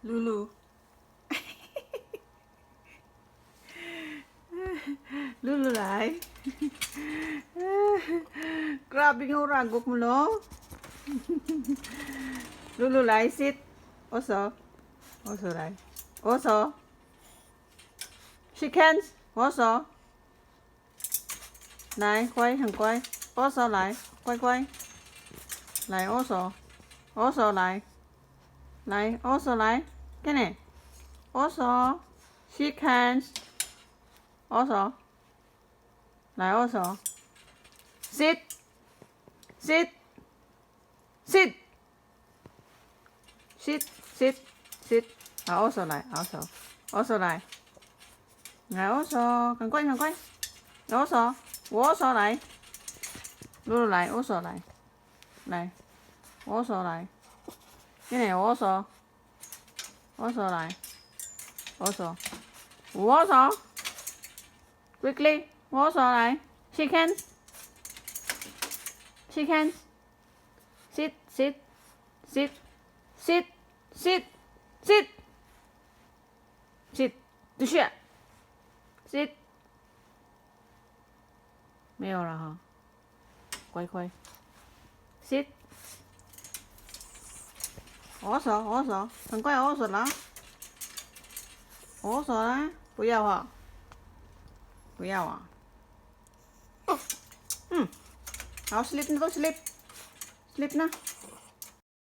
Lulu. Lulu lại. Grabe nga uragok mo, no? Lulu lại, sit. Oso. Oso lại. Oso. Shake hands. Oso. Này, quay, thằng quay. Oso lại. Quay quay. Lại oso. Oso lại. Lại, oso lại. Cái này. Oso. Shake hands. Oso. Lại oso. Sit. Sit. Sit. Sit. Sit. Sit. Oso lại. Oso. Oso lại. Lại oso. Thằng quay, thằng quay. Oso. Oso lại. Lulu lại. Oso lại. Này. Oso lại. Cái này oso. Oso lại. Oso. Oso. Quickly. Oso lại. Shake hands. Shake hands. Sit. Sit. Sit. Sit. Sit. Sit. Sit. 不是。Sit. 没有了哈。乖乖。Sit. 我手，我手，很快我手了，我手啦，不要啊，不要啊，好 sleep na to sleep，sleep na。